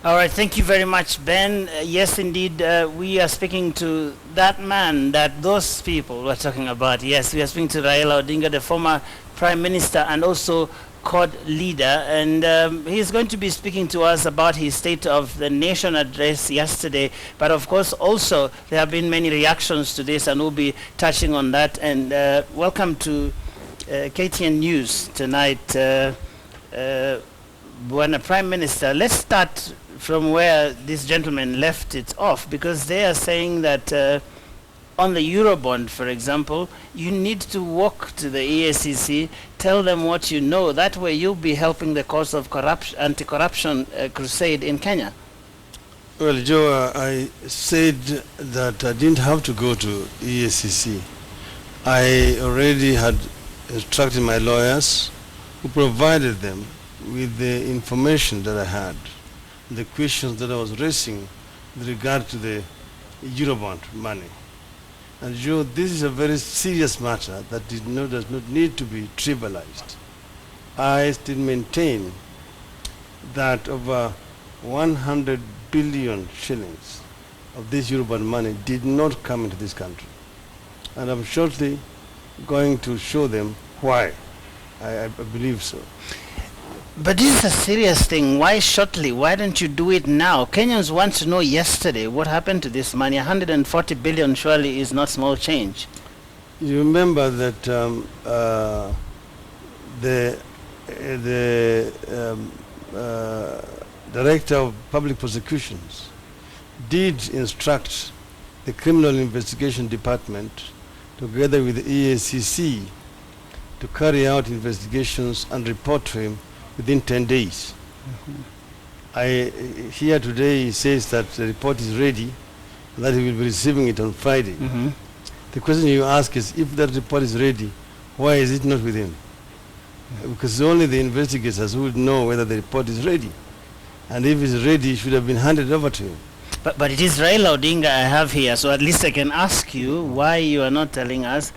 All right, thank you very much, Ben. Yes, indeed, we are speaking to that man that those people were talking about. Yes, we are speaking to Raila Odinga, the former Prime Minister and also CORD leader, and he's going to be speaking to us about his State of the Nation address yesterday. But of course, also, there have been many reactions to this, and we'll be touching on that. And welcome to KTN News tonight, Buana Prime Minister. Let's start from where this gentleman left it off, because they are saying that on the Eurobond, for example, you need to walk to the EACC, tell them what you know. That way you'll be helping the cause of anti-corruption crusade in Kenya. Well, Joe, I said that I didn't have to go to EACC. I already had instructed my lawyers, who provided them with the information that I had, the questions that I was raising with regard to the Eurobond money. And Joe, this is a very serious matter that does not need to be trivialized. I still maintain that over 100 billion shillings of this Eurobond money did not come into this country. And I'm shortly going to show them why I believe so. But this is a serious thing. Why shortly? Why don't you do it now? Kenyans want to know yesterday what happened to this money. 140 billion surely is not small change. You remember that the Director of Public Prosecutions did instruct the Criminal Investigation Department, together with the EACC, to carry out investigations and report to him within 10 days. Here today he says that the report is ready and that he will be receiving it on Friday. The question you ask is, if that report is ready, why is it not with him? Because only the investigators would know whether the report is ready. And if it's ready, it should have been handed over to him. But it is Raila Odinga I have here, so at least I can ask you why you are not telling us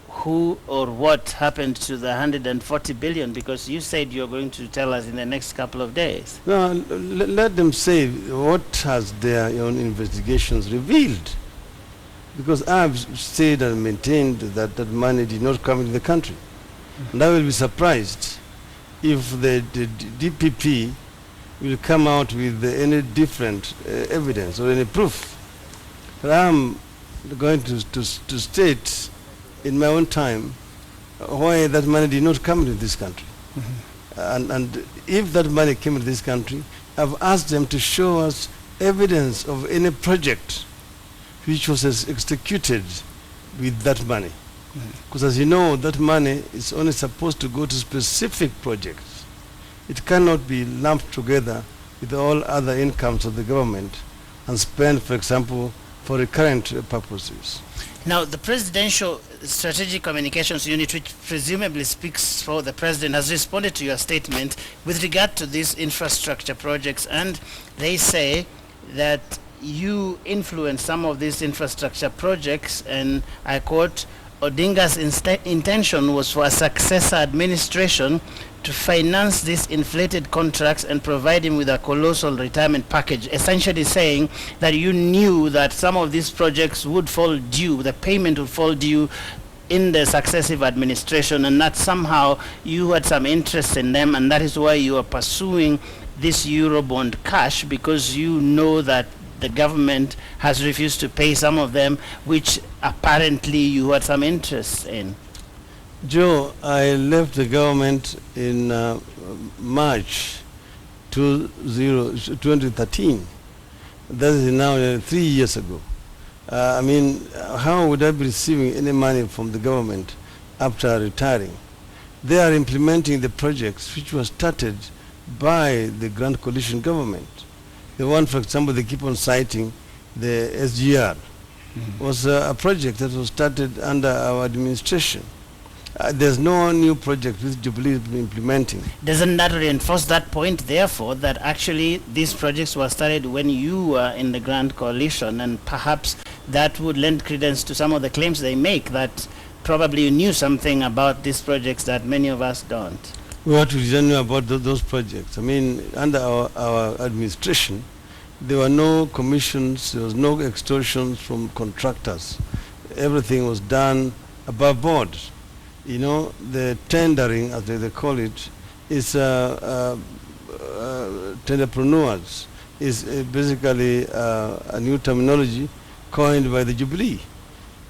who or what happened to the 140 billion, because you said you're going to tell us in the next couple of days. No, let them say what has their own investigations revealed. Because I've said and maintained that that money did not come into the country. And I will be surprised if the DPP will come out with any different evidence or any proof. But I'm going to state in my own time why that money did not come into this country. And if that money came into this country, I've asked them to show us evidence of any project which was executed with that money. Because as you know, that money is only supposed to go to specific projects. It cannot be lumped together with all other incomes of the government and spent, for example, for recurrent purposes. Now, the Presidential Strategic Communications Unit, which presumably speaks for the President, has responded to your statement with regard to these infrastructure projects, and they say that you influenced some of these infrastructure projects, and I quote, Odinga's intention was for a successor administration to finance these inflated contracts and provide him with a colossal retirement package, essentially saying that you knew that some of these projects would fall due, the payment would fall due in the successive administration, and that somehow you had some interest in them, and that is why you are pursuing this Eurobond cash, because you know that the government has refused to pay some of them, which apparently you had some interest in. Joe, I left the government in March 2013. That is now 3 years ago. I mean, how would I be receiving any money from the government after retiring? They are implementing the projects which were started by the Grand Coalition government. The one, for example, they keep on citing, the SGR, was a project that was started under our administration. There's no new project which Jubilee is implementing. Doesn't that reinforce that point, therefore, that actually these projects were started when you were in the Grand Coalition, and perhaps that would lend credence to some of the claims they make, that probably you knew something about these projects that many of us don't? What we didn't know about those projects. I mean, under our administration, there were no commissions, there was no extortions from contractors. Everything was done above board. You know, the tendering, as they call it, is tenderpreneurs, is basically a new terminology coined by the Jubilee.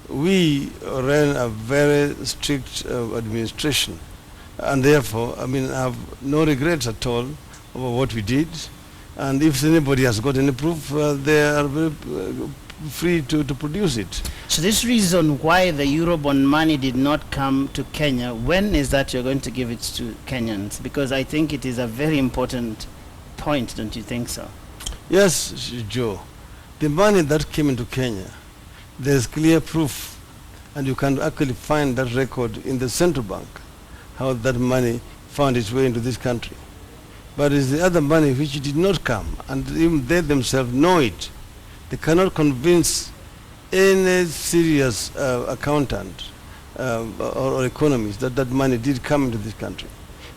We ran a very strict administration, and therefore, I mean, I have no regrets at all over what we did. And if anybody has got any proof, they are very free to produce it. So this reason why the Eurobond money did not come to Kenya, when is that you're going to give it to Kenyans? Because I think it is a very important point, don't you think so? Yes, Joe. The money that came into Kenya, there's clear proof, and you can actually find that record in the central bank, how that money found its way into this country. But it's the other money which did not come, and even they themselves know it. They cannot convince any serious accountant or economist that that money did come into this country.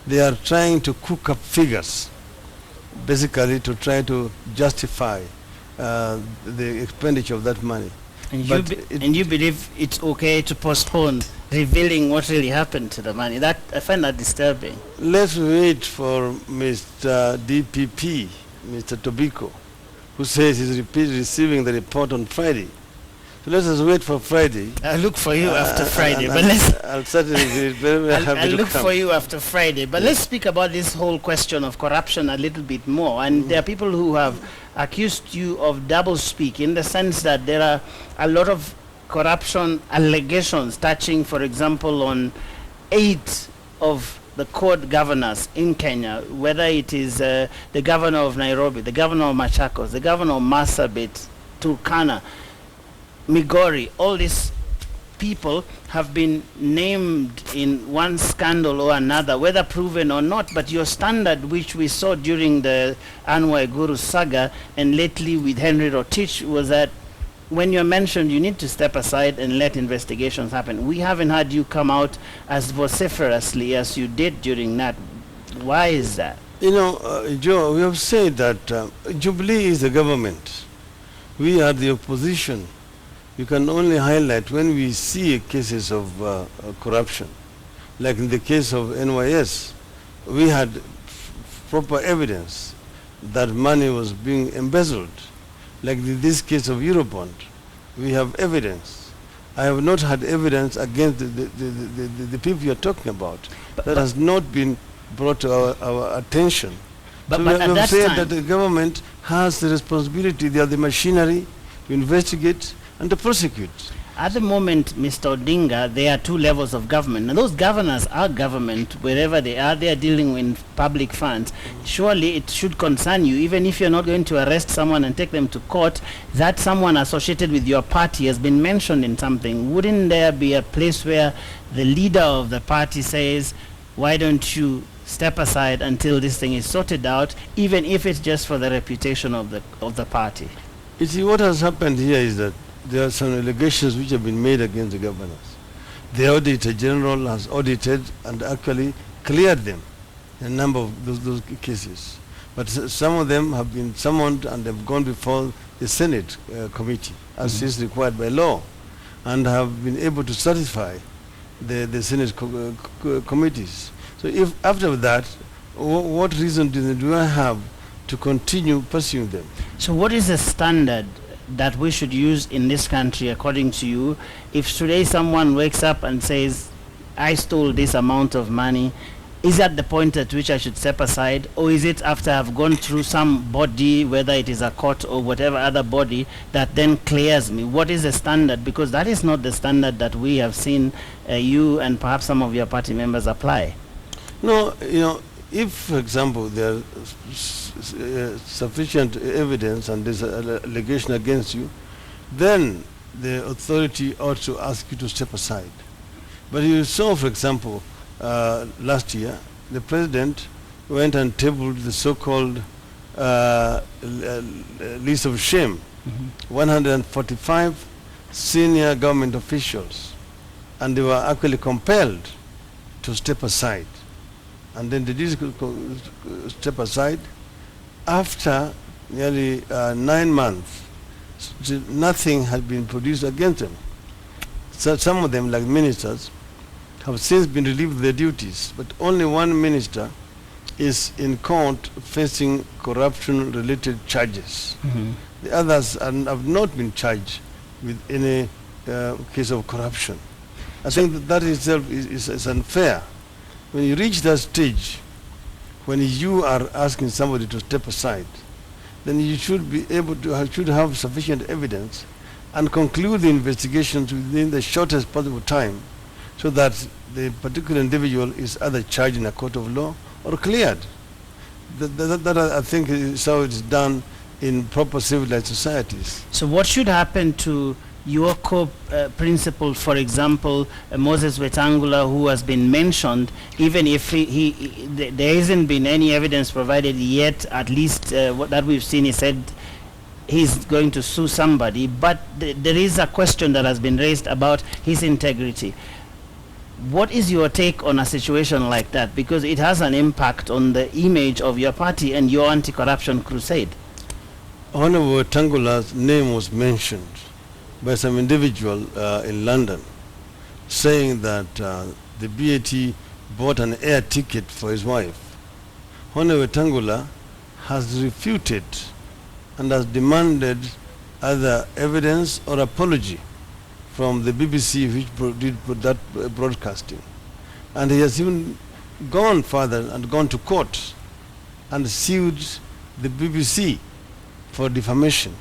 They are trying to cook up figures, basically to try to justify the expenditure of that money. And you believe it's okay to postpone revealing what really happened to the money? That I find that disturbing. Let's wait for Mr. DPP, Mr. Tobiko, who says he's receiving the report on Friday. So let us wait for Friday. I'll look for you after Friday. But I'll certainly be very happy I'll to look come. for you after Friday. But let's speak about this whole question of corruption a little bit more. And there are people who have accused you of double speak, in the sense that there are a lot of corruption allegations touching, for example, on 8 of the court governors in Kenya, whether it is the governor of Nairobi, the governor of Machakos, the governor of Marsabit, Turkana, Migori. All these people have been named in one scandal or another, whether proven or not. But your standard, which we saw during the Anwar Guru saga and lately with Henry Rotich, was that when you're mentioned, you need to step aside and let investigations happen. We haven't had you come out as vociferously as you did during that. Why is that? You know, Joe, we have said that Jubilee is the government. We are the opposition. You can only highlight when we see cases of corruption. Like in the case of NYS, we had proper evidence that money was being embezzled. Like in this case of Eurobond, we have evidence. I have not had evidence against the people you're talking about. That has not been brought to our attention. But So at we have that said time- that the government has the responsibility, they are the machinery to investigate and to prosecute. At the moment, Mr. Odinga, there are 2 levels of government. And those governors are government wherever they are dealing with public funds. Surely it should concern you, even if you're not going to arrest someone and take them to court, that someone associated with your party has been mentioned in something. Wouldn't there be a place where the leader of the party says, why don't you step aside until this thing is sorted out, even if it's just for the reputation of the party? You see, what has happened here is that there are some allegations which have been made against the governors. The Auditor General has audited and actually cleared them, a number of those cases. But some of them have been summoned and have gone before the Senate committee, as is required by law, and have been able to satisfy the Senate committees. So if after that, what reason do I have to continue pursuing them? So what is the standard that we should use in this country, according to you? If today someone wakes up and says, I stole this amount of money, is that the point at which I should step aside? Or is it after I've gone through some body, whether it is a court or whatever other body, that then clears me? What is the standard? Because that is not the standard that we have seen you and perhaps some of your party members apply. No, you know, if, for example, there are sufficient evidence and there's an allegation against you, then the authority ought to ask you to step aside. But you saw, for example, last year, the president went and tabled the so-called list of shame, 145 senior government officials, and they were actually compelled to step aside. and then they did step aside. After nearly 9 months, nothing had been produced against them. So some of them, like ministers, have since been relieved of their duties, but only one minister is in court facing corruption-related charges. The others have not been charged with any case of corruption. I think that itself is unfair. When you reach that stage, when you are asking somebody to step aside, then you should be able to should have sufficient evidence and conclude the investigations within the shortest possible time, so that the particular individual is either charged in a court of law or cleared. That I think is how it's done in proper civilized societies. So what should happen to your co-principal, for example, Moses Wetangula, who has been mentioned, even if there hasn't been any evidence provided yet, at least what that we've seen, he said he's going to sue somebody, but there is a question that has been raised about his integrity. What is your take on a situation like that? Because it has an impact on the image of your party and your anti-corruption crusade. Honorable Wetangula's name was mentioned by some individual in London, saying that the BAT bought an air ticket for his wife. Honorable Wetangula has refuted and has demanded either evidence or apology from the BBC, which did that broadcasting. And he has even gone further and gone to court and sued the BBC for defamation.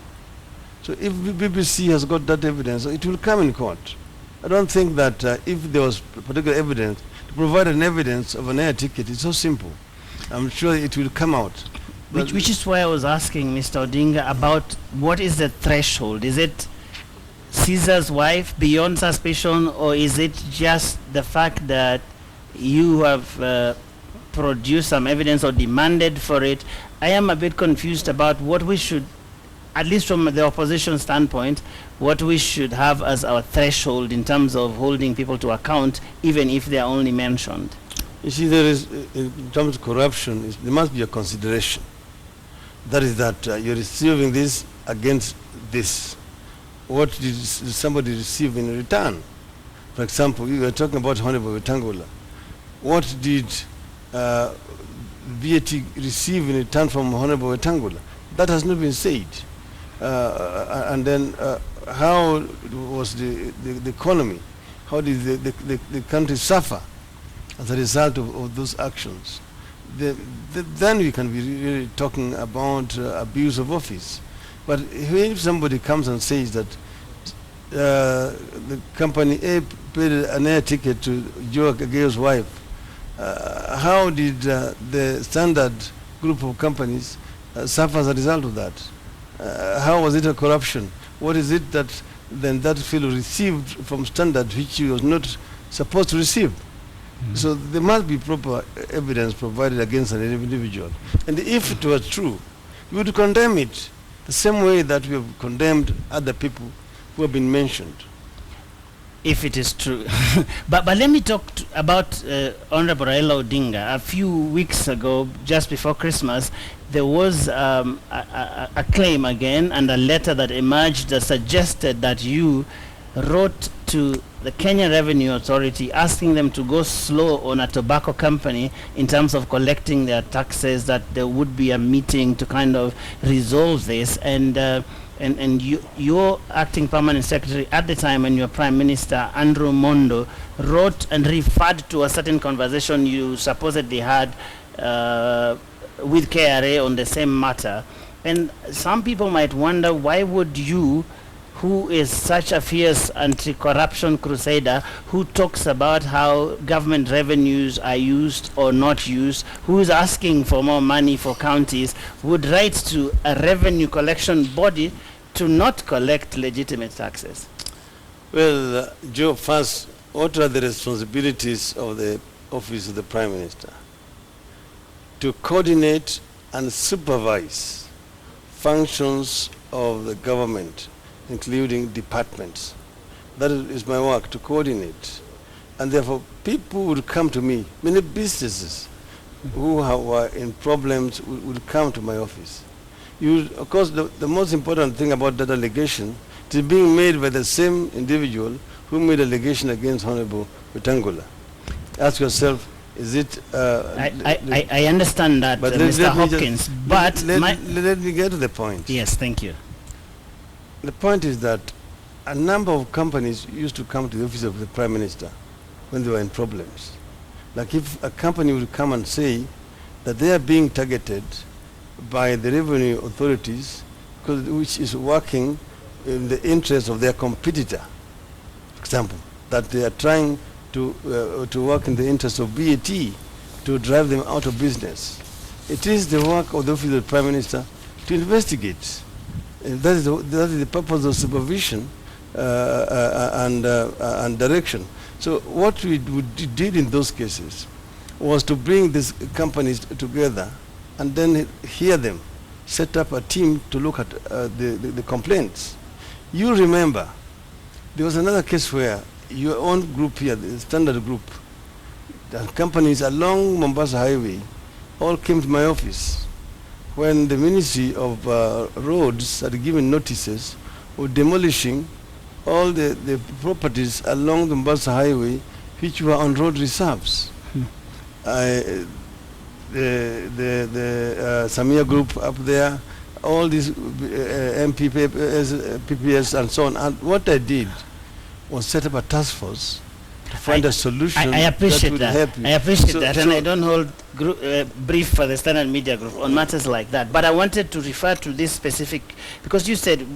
So if the BBC has got that evidence, it will come in court. I don't think that if there was particular evidence, to provide an evidence of an air ticket is so simple. I'm sure it will come out. Which is why I was asking Mr. Odinga about what is the threshold. Is it Caesar's wife beyond suspicion, or is it just the fact that you have produced some evidence or demanded for it? I am a bit confused about what we should, at least from the opposition standpoint, what we should have as our threshold in terms of holding people to account, even if they are only mentioned. You see, there is, in terms of corruption, there must be a consideration. That is that you're receiving this against this. What did somebody receive in return? For example, you were talking about Honorable Wetangula. What did VAT receive in return from Honorable Wetangula? That has not been said. And then how was the economy? How did the country suffer as a result of those actions? Then we can be really talking about abuse of office. But if somebody comes and says that the company A paid an air ticket to Ageyo's wife, how did the standard group of companies suffer as a result of that? How was it a corruption? What is it that then that fellow received from standard which he was not supposed to receive? So there must be proper evidence provided against an individual. And if it was true, we would condemn it the same way that we have condemned other people who have been mentioned. If it is true. but let me talk about Honorable Raila Odinga. A few weeks ago, just before Christmas, there was a claim again and a letter that emerged that suggested that you wrote to the Kenya Revenue Authority asking them to go slow on a tobacco company in terms of collecting their taxes, that there would be a meeting to kind of resolve this. And your acting permanent secretary at the time, when you were Prime Minister, Andrew Mondo, wrote and referred to a certain conversation you supposedly had with KRA on the same matter. And some people might wonder, why would you, who is such a fierce anti-corruption crusader, who talks about how government revenues are used or not used, who is asking for more money for counties, would write to a revenue collection body to not collect legitimate taxes? Well, Joe, first, what are the responsibilities of the Office of the Prime Minister? To coordinate and supervise functions of the government, including departments. That is my work, to coordinate. And therefore, people would come to me, many businesses who were in problems would come to my office. Of course, the most important thing about that allegation is being made by the same individual who made allegation against Honorable Wetangula. Ask yourself, is it... I understand that, Mr. Hopkins, but... Let me get to the point. Yes, thank you. The point is that a number of companies used to come to the office of the Prime Minister when they were in problems. Like if a company would come and say that they are being targeted by the revenue authorities which is working in the interest of their competitor, for example, that they are trying to work in the interest of BAT to drive them out of business. It is the work of the office of the Prime Minister to investigate. And that is the purpose of supervision and direction. So what we did in those cases was to bring these companies together and then hear them, set up a team to look at the complaints. You remember, there was another case where your own group here, the Standard Group, the companies along Mombasa Highway all came to my office when the Ministry of Roads had given notices of demolishing all the properties along the Mombasa Highway which were on road reserves. The Samia Group up there, all these PPS and so on. And what I did was set up a task force to find a solution. I appreciate that. Help you. I appreciate that, and I don't hold brief for the Standard Media Group on matters like that. But I wanted to refer to this specific, because you said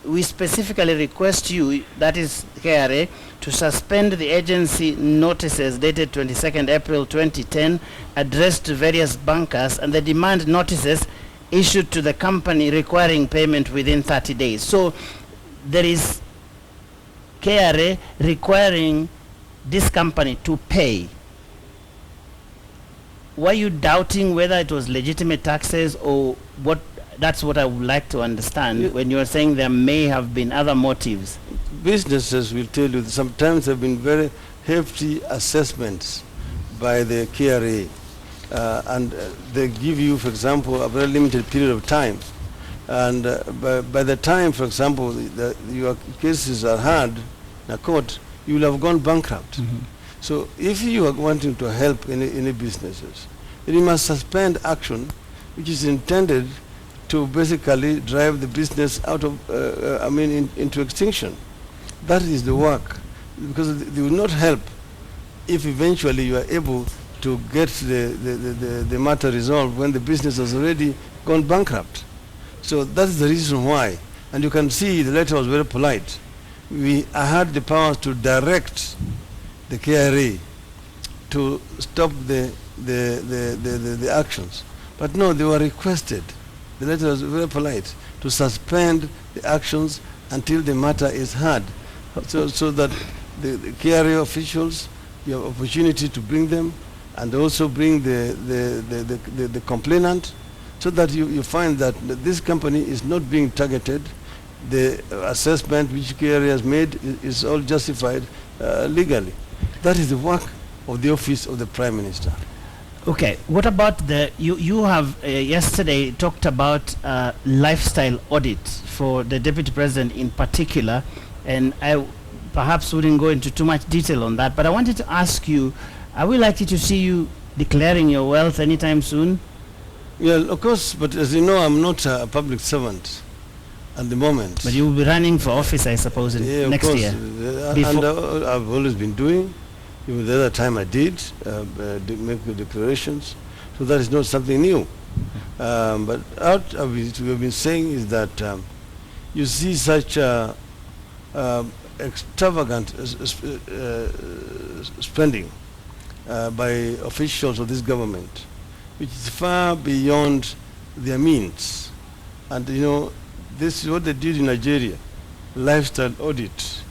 we specifically request you, that is KRA, to suspend the agency notices dated 22nd April 2010 addressed to various bankers and the demand notices issued to the company requiring payment within 30 days. So there is KRA requiring this company to pay. Were you doubting whether it was legitimate taxes or what? That's what I would like to understand when you are saying there may have been other motives. Businesses will tell you that sometimes there have been very hefty assessments by the KRA, and they give you, for example, a very limited period of time. And by the time, for example, your cases are heard in a court, you will have gone bankrupt. So if you are wanting to help any businesses, then you must suspend action which is intended to basically drive the business out of, into extinction. That is the work, because they will not help if eventually you are able to get the matter resolved when the business has already gone bankrupt. So that's the reason why. And you can see the letter was very polite. I had the powers to direct the KRA to stop the actions. But no, they were requested. The letter was very polite to suspend the actions until the matter is heard, so that the KRA officials, you have opportunity to bring them and also bring the complainant, so that you find that this company is not being targeted. The assessment which KRA has made is all justified legally. That is the work of the office of the Prime Minister. Okay, what about you have yesterday talked about lifestyle audit for the Deputy President in particular, and I perhaps wouldn't go into too much detail on that, but I wanted to ask you, are we likely to see you declaring your wealth anytime soon? Yeah, of course, but as you know, I'm not a public servant at the moment. But you will be running for office, I suppose, next year. And I've always been doing. Even the other time I did make the declarations, so that is not something new. But what we have been saying is that you see such extravagant spending by officials of this government, which is far beyond their means. And you know, this is what they did in Nigeria, lifestyle audit,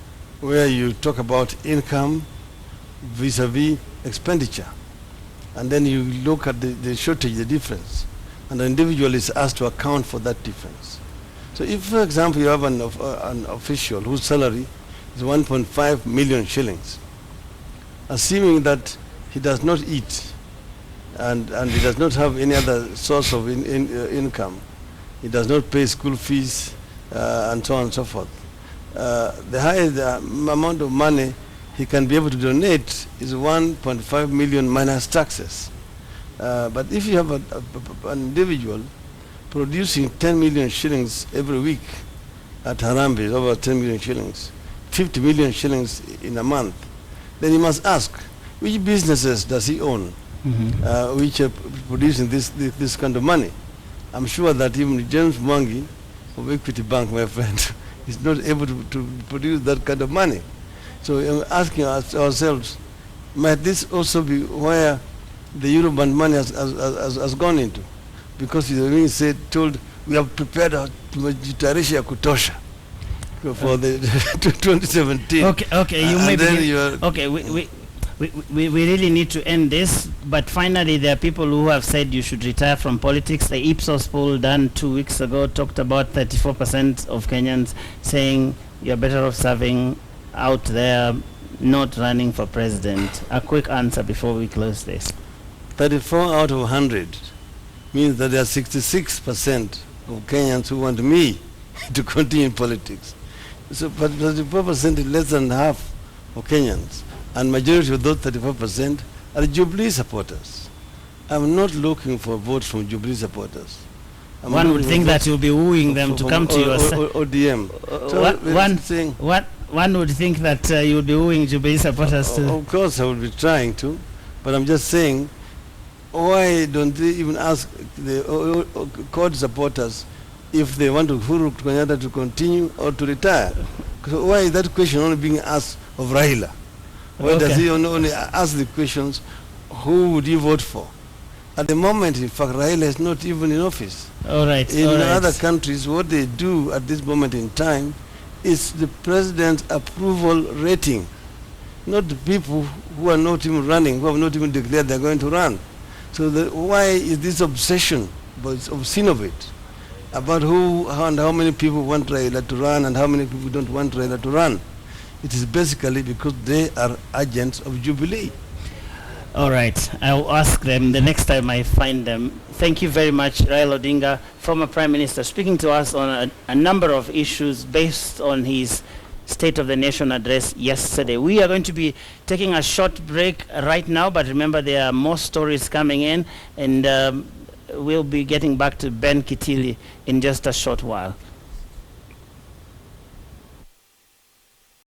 where you talk about income vis-a-vis expenditure, and then you look at the shortage, the difference, and the individual is asked to account for that difference. So if, for example, you have an official whose salary is 1.5 million shillings, assuming that he does not eat, and he does not have any other source of income. He does not pay school fees and so on and so forth. The highest amount of money he can be able to donate is 1.5 million minus taxes. But if you have an individual producing 10 million shillings every week at Harambee, over 10 million shillings, 50 million shillings in a month, then you must ask, which businesses does he own, which are producing this kind of money? I'm sure that even James Mwangi of Equity Bank, my friend, is not able to produce that kind of money. So we're asking ourselves, might this also be where the Eurobond money has gone into? Because he told, we have prepared a jitayarisha ya kutosha for the 2017. Okay, you may be. Okay, we really need to end this, but finally there are people who have said you should retire from politics. The Ipsos poll done 2 weeks ago talked about 34% of Kenyans saying you're better off serving out there, not running for president. A quick answer before we close this. 34 out of 100 means that there are 66% of Kenyans who want me to continue in politics. So, but 34% is less than half of Kenyans, and majority of those 34% are Jubilee supporters. I'm not looking for votes from Jubilee supporters. One would think that you'll be wooing them to come to your side. ODM. One would think that you would be wooing Jubilee supporters too. Of course I will be trying to, but I'm just saying, why don't they even ask the court supporters if they want Uhuru Kenyatta to continue or to retire? So why is that question only being asked of Raila? Why does he only ask the questions, who would you vote for? At the moment, in fact, Raila is not even in office. All right. In other countries, what they do at this moment in time is the president's approval rating, not the people who are not even running, who have not even declared they're going to run. So why is this obsession, but it's obscene of it, about who and how many people want Raila to run and how many people don't want Raila to run? It is basically because they are agents of Jubilee. All right, I'll ask them the next time I find them. Thank you very much, Raila Odinga, former Prime Minister, speaking to us on a number of issues based on his State of the Nation address yesterday. We are going to be taking a short break right now, but remember there are more stories coming in, and we'll be getting back to Ben Kitili in just a short while.